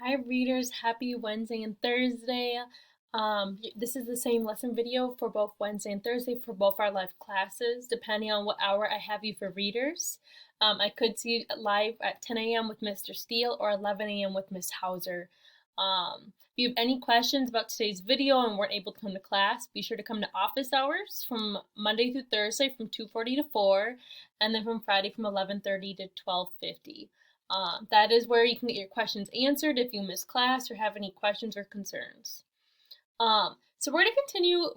Hi readers, happy Wednesday and Thursday. This is the same lesson video for both Wednesday and Thursday for both our live classes, depending on what hour I have you for readers. I could see you live at 10 a.m. with Mr. Steele or 11 a.m. with Miss Hauser. If you have any questions about today's video and weren't able to come to class, be sure to come to office hours from Monday through Thursday from 2:40 to 4, and then from Friday from 11:30 to 12:50. That is where you can get your questions answered if you miss class or have any questions or concerns. So we're going to continue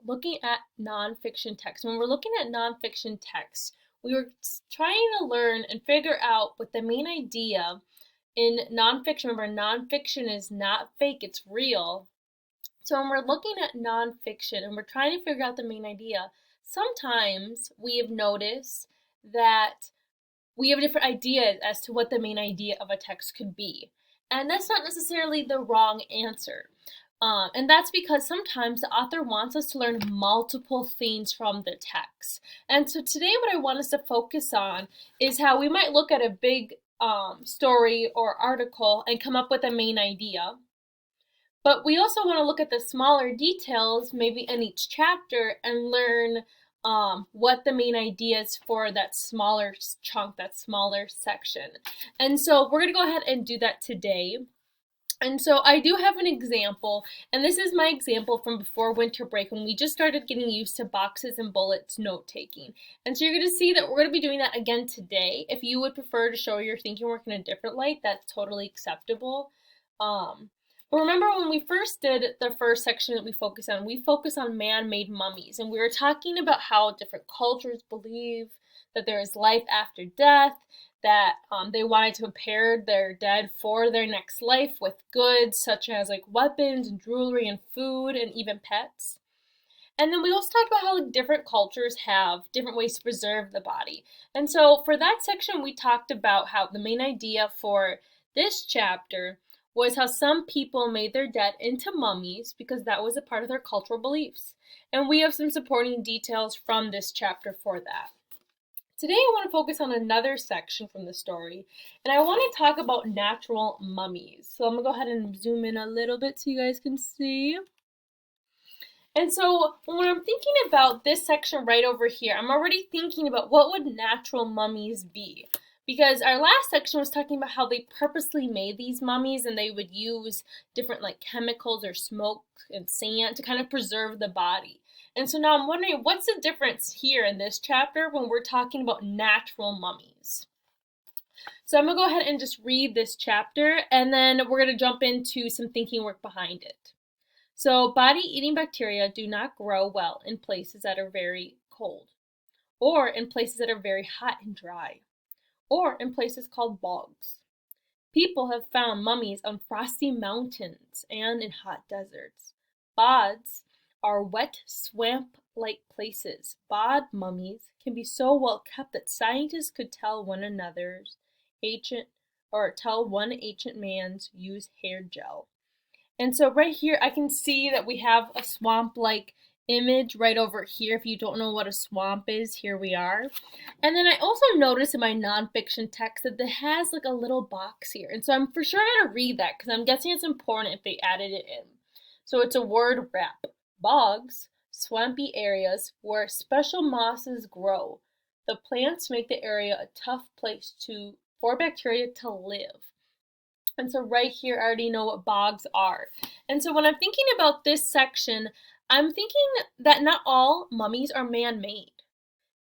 looking at nonfiction text. When we're looking at nonfiction text, we were trying to learn and figure out what the main idea in nonfiction. Remember, nonfiction is not fake, it's real. So when we're looking at nonfiction and we're trying to figure out the main idea, sometimes we have noticed that we have different ideas as to what the main idea of a text could be. And that's not necessarily the wrong answer. And that's because sometimes the author wants us to learn multiple things from the text. And so today what I want us to focus on is how we might look at a big story or article and come up with a main idea. But we also want to look at the smaller details, maybe in each chapter, and learn what the main idea is for that smaller chunk, that smaller section. And so we're going to go ahead and do that today. And so I do have an example, and this is my example from before winter break when we just started getting used to boxes and bullets note-taking. And so you're going to see that we're going to be doing that again today. If you would prefer to show your thinking work in a different light, that's totally acceptable. But remember when we first did the first section that we focused on man-made mummies, and we were talking about how different cultures believe that there is life after death, that they wanted to prepare their dead for their next life with goods such as like weapons and jewelry and food and even pets. And then we also talked about how different cultures have different ways to preserve the body. And so for that section, we talked about how the main idea for this chapter was how some people made their dead into mummies because that was a part of their cultural beliefs. And we have some supporting details from this chapter for that. Today I want to focus on another section from the story, and I want to talk about natural mummies. So I'm going to go ahead and zoom in a little bit so you guys can see. And so when I'm thinking about this section right over here, I'm already thinking about what would natural mummies be. Because our last section was talking about how they purposely made these mummies and they would use different like chemicals or smoke and sand to kind of preserve the body. And so now I'm wondering what's the difference here in this chapter when we're talking about natural mummies. So I'm going to go ahead and just read this chapter and then we're going to jump into some thinking work behind it. So body-eating bacteria do not grow well in places that are very cold or in places that are very hot and dry, or in places called bogs. People have found mummies on frosty mountains and in hot deserts. Bogs are wet, swamp-like places. Bod mummies can be so well kept that scientists could tell one ancient man's used hair gel. And so right here I can see that we have a swamp-like image right over here. If you don't know what a swamp is, here we are. And then I also noticed in my nonfiction text that it has like a little box here. And so I'm for sure going to read that because I'm guessing it's important if they added it in. So it's a word wrap. Bogs, swampy areas where special mosses grow. The plants make the area a tough place for bacteria to live. And so right here I already know what bogs are. And so when I'm thinking about this section, I'm thinking that not all mummies are man-made.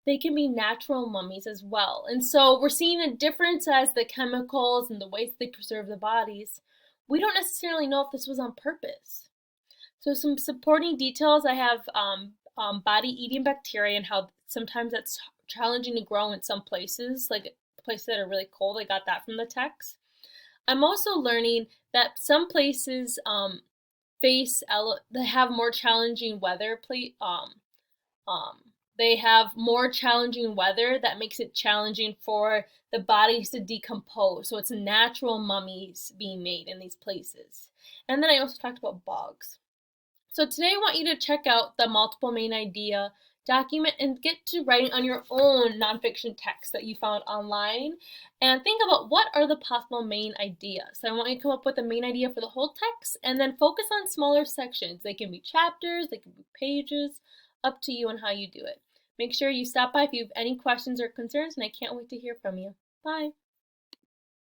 They can be natural mummies as well. And so we're seeing a difference as the chemicals and the ways they preserve the bodies. We don't necessarily know if this was on purpose. So some supporting details, I have body-eating bacteria and how sometimes that's challenging to grow in some places, like places that are really cold. I got that from the text. I'm also learning that some places they have more challenging weather. They have more challenging weather that makes it challenging for the bodies to decompose. So it's natural mummies being made in these places. And then I also talked about bogs. So today I want you to check out the multiple main idea document and get to writing on your own nonfiction text that you found online, and think about what are the possible main ideas. So I want you to come up with a main idea for the whole text and then focus on smaller sections. They can be chapters, they can be pages, up to you on how you do it. Make sure you stop by if you have any questions or concerns, and I can't wait to hear from you. Bye.